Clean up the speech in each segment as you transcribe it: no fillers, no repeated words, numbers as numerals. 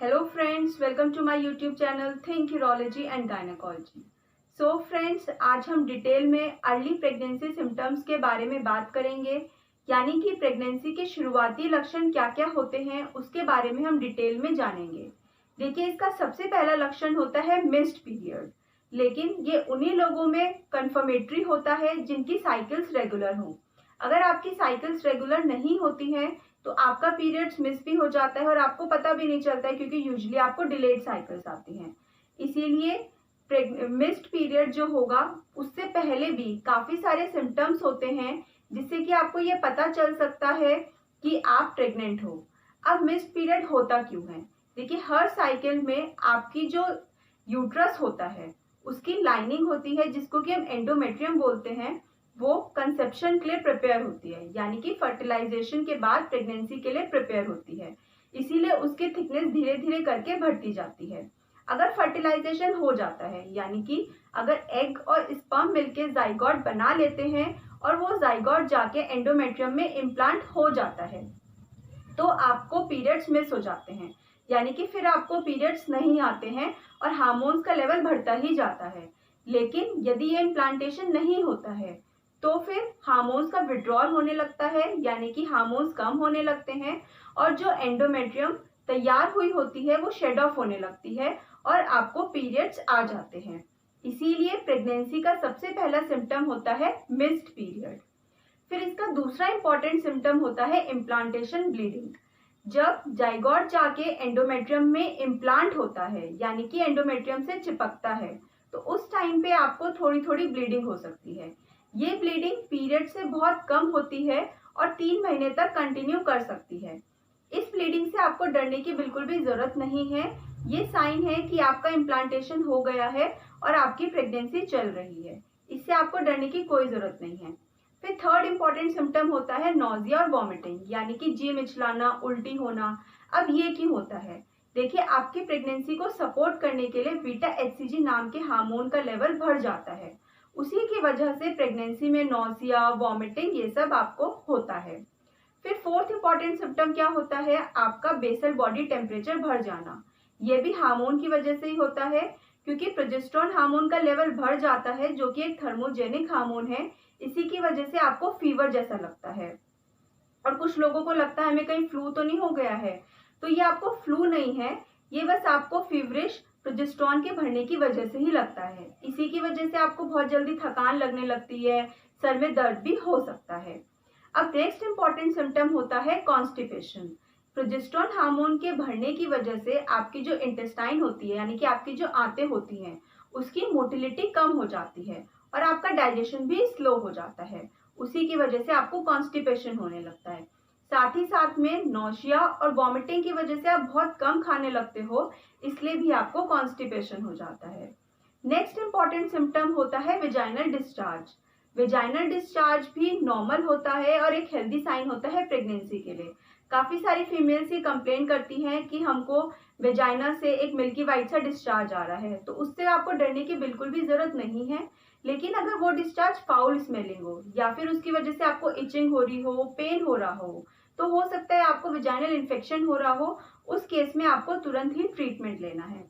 Hello friends, welcome to my YouTube channel Think Urology and Gynecology. So friends, आज हम detail में early pregnancy symptoms के बारे में बात करेंगे, यानी कि प्रेगनेंसी के शुरुआती लक्षण क्या क्या होते हैं उसके बारे में हम डिटेल में जानेंगे। देखिए, इसका सबसे पहला लक्षण होता है मिस्ड पीरियड, लेकिन ये उन्हीं लोगों में कन्फर्मेटरी होता है जिनकी साइकिल्स रेगुलर हों। अगर आपकी साइकिल्स रेगुलर नहीं होती हैं तो आपका पीरियड्स मिस भी हो जाता है और आपको पता भी नहीं चलता है, क्योंकि यूजुअली आपको डिलेड साइकिल्स आती हैं। इसीलिए मिस्ड पीरियड जो होगा उससे पहले भी काफी सारे सिम्टम्स होते हैं जिससे कि आपको ये पता चल सकता है कि आप प्रेग्नेंट हो। अब मिस्ड पीरियड होता क्यों है? देखिए, हर साइकिल में आपकी जो यूट्रस होता है उसकी लाइनिंग होती है जिसको कि हम एंडोमेट्रियम बोलते हैं, वो कंसेप्शन के लिए प्रिपेयर होती है, यानी कि फर्टिलाइजेशन के बाद प्रेगनेंसी के लिए प्रिपेयर होती है। इसीलिए उसकी थिकनेस धीरे धीरे करके बढ़ती जाती है। अगर फर्टिलाइजेशन हो जाता है, यानी कि अगर एग और स्पर्म मिलके जाइगोट बना लेते हैं और वो जाइगोट जाके एंडोमेट्रियम में इम्प्लांट हो जाता है, तो आपको पीरियड्स मिस हो जाते हैं, यानी कि फिर आपको पीरियड्स नहीं आते हैं और हार्मोन्स का लेवल बढ़ता ही जाता है। लेकिन यदि ये इम्प्लांटेशन नहीं होता है तो फिर हार्मोन्स का विड्रॉल होने लगता है, यानी कि हार्मोन्स कम होने लगते हैं और जो एंडोमेट्रियम तैयार हुई होती है वो शेड ऑफ होने लगती है और आपको पीरियड्स आ जाते हैं। इसीलिए प्रेगनेंसी का सबसे पहला सिम्टम होता है मिस्ड पीरियड। फिर इसका दूसरा इंपॉर्टेंट सिम्टम होता है इम्प्लांटेशन ब्लीडिंग। जब जाइगोट जाके एंडोमेट्रियम में इम्प्लांट होता है, यानी कि एंडोमेट्रियम से चिपकता है, तो उस टाइम पे आपको थोड़ी थोड़ी ब्लीडिंग हो सकती है। ये ब्लीडिंग पीरियड से बहुत कम होती है और 3 महीने तक कंटिन्यू कर सकती है। इस ब्लीडिंग से आपको डरने की बिल्कुल भी जरूरत नहीं है। ये साइन है कि आपका इम्प्लांटेशन हो गया है और आपकी प्रेगनेंसी चल रही है। इससे आपको डरने की कोई जरूरत नहीं है। फिर थर्ड इंपॉर्टेंट सिम्टम होता है नॉजिया और वॉमिटिंग, यानी कि जी मिचलाना, उल्टी होना। अब ये क्यों होता है? देखिए, आपकी प्रेगनेंसी को सपोर्ट करने के लिए बीटा एचसीजी नाम के हार्मोन का लेवल बढ़ जाता है। उसी की वजह से प्रेगनेंसी में नॉजिया, वॉमिटिंग ये सब आपको होता है। फिर फोर्थ इंपॉर्टेंट सिम्टम क्या होता है? आपका बेसल बॉडी टेम्परेचर बढ़ जाना। ये भी हार्मोन की वजह से ही होता है, क्योंकि प्रोजेस्टेरोन हार्मोन का लेवल बढ़ जाता है जो कि एक थर्मोजेनिक हार्मोन है। इसी की वजह से आपको फीवर जैसा लगता है और कुछ लोगों को लगता है हमें कहीं फ्लू तो नहीं हो गया है। तो ये आपको फ्लू नहीं है, ये बस आपको फीवरिश प्रोजेस्टेरोन के बढ़ने की वजह से ही लगता है। इसी की वजह से आपको बहुत जल्दी थकान लगने लगती है, सर में दर्द भी हो सकता है। अब नेक्स्ट इंपॉर्टेंट सिम्टम होता है कॉन्स्टिपेशन। प्रोजेस्टेरोन हार्मोन के बढ़ने की वजह से आपकी जो इंटेस्टाइन होती है, यानी कि आपकी जो आंतें होती हैं, उसकी मोटिलिटी कम हो जाती है और आपका डाइजेशन भी स्लो हो जाता है। उसी की वजह से आपको कॉन्स्टिपेशन होने लगता है। साथ ही साथ में नौशिया और वॉमिटिंग की वजह से आप बहुत कम खाने लगते हो, इसलिए भी आपको कॉन्स्टिपेशन हो जाता है। नेक्स्ट इंपॉर्टेंट सिम्टम होता है वेजाइनल डिस्चार्ज। वेजाइनल डिस्चार्ज भी नॉर्मल होता है और एक हेल्दी साइन होता है प्रेगनेंसी के लिए। काफी सारी फीमेल्स ये कंप्लेन करती हैं कि हमको वेजाइना से एक मिल्की वाइट सा डिस्चार्ज आ रहा है, तो उससे आपको डरने की बिल्कुल भी जरूरत नहीं है। लेकिन अगर वो डिस्चार्ज फाउल स्मेलिंग हो या फिर उसकी वजह से आपको इचिंग हो रही हो, पेन हो रहा हो सकता है आपको वेजाइनल इन्फेक्शन हो रहा हो। उस केस में आपको तुरंत ही ट्रीटमेंट लेना है।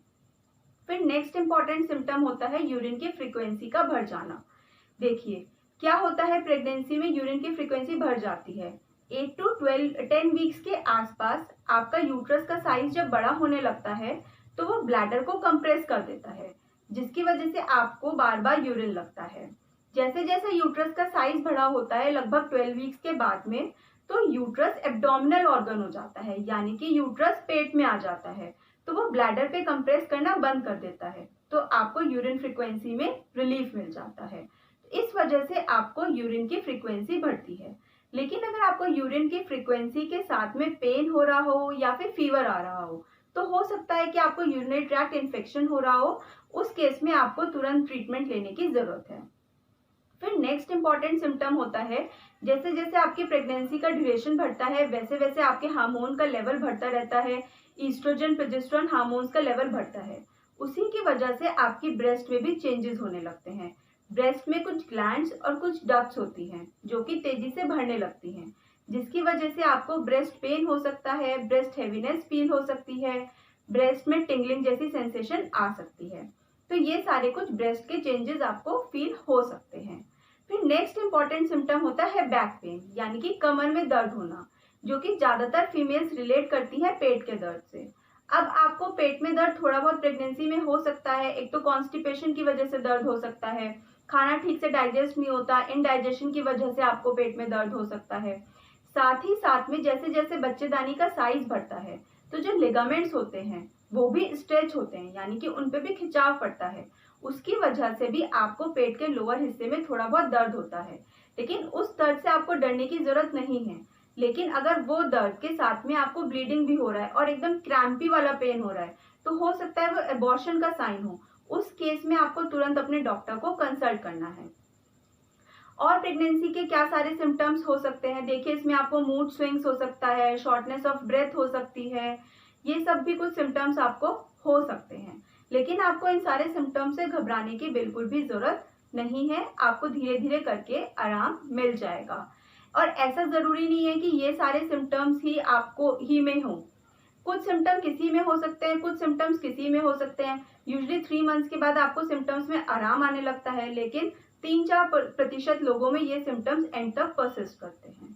फिर नेक्स्ट इंपॉर्टेंट सिम्टम होता है यूरिन की फ्रीक्वेंसी का बढ़ जाना। देखिए, क्या होता है, प्रेगनेंसी में यूरिन की फ्रीक्वेंसी बढ़ जाती है। 8 to 10 वीक्स के आसपास आपका यूट्रस का साइज जब बड़ा होने लगता है तो वो ब्लैडर को कंप्रेस कर देता है, जिसकी वजह से आपको बार बार यूरिन लगता है। जैसे जैसे यूट्रस का साइज बड़ा होता है, लगभग 12 वीक्स के बाद में, तो यूट्रस एब्डोमिनल ऑर्गन हो जाता है, यानी कि यूट्रस पेट में आ जाता है, तो वो ब्लैडर पे कंप्रेस करना बंद कर देता है, तो आपको यूरिन फ्रीक्वेंसी में रिलीफ मिल जाता है। इस वजह से आपको यूरिन की फ्रीक्वेंसी बढ़ती है। लेकिन अगर आपको यूरिन की फ्रीक्वेंसी के साथ में पेन हो रहा हो या फिर फीवर आ रहा हो सकता है कि आपको यूरिनरी ट्रैक्ट इन्फेक्शन हो रहा हो। उस केस में आपको तुरंत ट्रीटमेंट लेने की जरूरत है। फिर नेक्स्ट इंपॉर्टेंट सिम्टम होता है, जैसे जैसे आपकी प्रेगनेंसी का ड्यूरेशन बढ़ता है वैसे वैसे आपके हार्मोन का लेवल बढ़ता रहता है। ईस्ट्रोजन, प्रोजेस्टेरोन हार्मोन्स का लेवल बढ़ता है। उसी की वजह से आपकी ब्रेस्ट में भी चेंजेस होने लगते हैं। ब्रेस्ट में कुछ ग्लैंड्स और कुछ डक्ट्स होती हैं जो कि तेजी से बढ़ने लगती हैं, जिसकी वजह से आपको ब्रेस्ट पेन हो सकता है, ब्रेस्ट हेवीनेस फील हो सकती है, ब्रेस्ट में टिंगलिंग जैसी सेंसेशन आ सकती है। तो ये सारे कुछ ब्रेस्ट के चेंजेस आपको फील हो सकते हैं। फिर नेक्स्ट इंपॉर्टेंट सिम्टम होता है बैक पेन, यानी कि कमर में दर्द होना, जो कि ज्यादातर फीमेल्स रिलेट करती है पेट के दर्द से। अब आपको पेट में दर्द थोड़ा बहुत प्रेगनेंसी में हो सकता है। एक तो कॉन्स्टिपेशन की वजह से दर्द हो सकता है, खाना ठीक से डाइजेस्ट नहीं होता, इनडाइजेशन की वजह से आपको पेट में दर्द हो सकता है। साथ ही साथ में जैसे जैसे बच्चेदानी का साइज बढ़ता है तो जो लिगामेंट्स होते हैं वो भी स्ट्रेच होते हैं, यानी कि उन पे भी खिंचाव पड़ता है। उसकी वजह से भी आपको पेट के लोअर हिस्से में थोड़ा बहुत दर्द होता है, लेकिन उस दर्द से आपको डरने की जरूरत नहीं है। लेकिन अगर वो दर्द के साथ में आपको ब्लीडिंग भी हो रहा है और एकदम क्रैम्पी वाला पेन हो रहा है तो हो सकता है वो एबॉर्शन का साइन हो। उस केस में आपको तुरंत अपने डॉक्टर को कंसल्ट करना है। और प्रेगनेंसी के क्या सारे सिम्टम्स हो सकते हैं, देखिए इसमें आपको मूड स्विंग्स हो सकता है, शॉर्टनेस ऑफ ब्रेथ हो सकती है, ये सब भी कुछ सिम्टम्स आपको हो सकते हैं। लेकिन आपको इन सारे सिम्टम्स से घबराने की बिल्कुल भी जरूरत नहीं है, आपको धीरे धीरे करके आराम मिल जाएगा। और ऐसा जरूरी नहीं है कि ये सारे सिम्टम्स ही आपको ही में हो, कुछ सिम्टम किसी में हो सकते हैं, कुछ सिम्टम्स किसी में हो सकते हैं। यूजुअली 3 मंथ्स के बाद आपको सिम्टम्स में आराम आने लगता है, लेकिन 3-4% लोगों में ये सिम्टम्स एंड तक परसिस्ट करते हैं।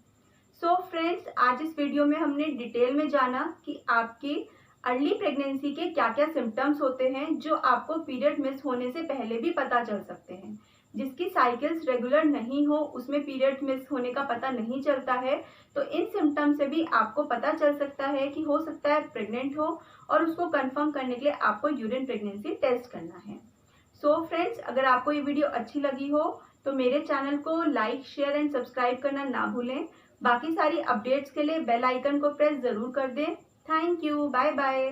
सो फ्रेंड्स, आज इस वीडियो में हमने डिटेल में जाना कि आपकी अर्ली प्रेगनेंसी के क्या क्या सिम्टम्स होते हैं जो आपको पीरियड मिस होने से पहले भी पता चल सकते हैं। जिसकी साइकिल्स रेगुलर नहीं हो, उसमें पीरियड मिस होने का पता नहीं चलता है, तो इन सिम्टम से भी आपको पता चल सकता है कि हो सकता है प्रेग्नेंट हो, और उसको कंफर्म करने के लिए आपको यूरिन प्रेगनेंसी टेस्ट करना है। सो फ्रेंड्स, अगर आपको ये वीडियो अच्छी लगी हो तो मेरे चैनल को लाइक, शेयर एंड सब्सक्राइब करना ना भूलें। बाकी सारी अपडेट्स के लिए बेल आइकन को प्रेस जरूर कर दें। Thank you, bye bye.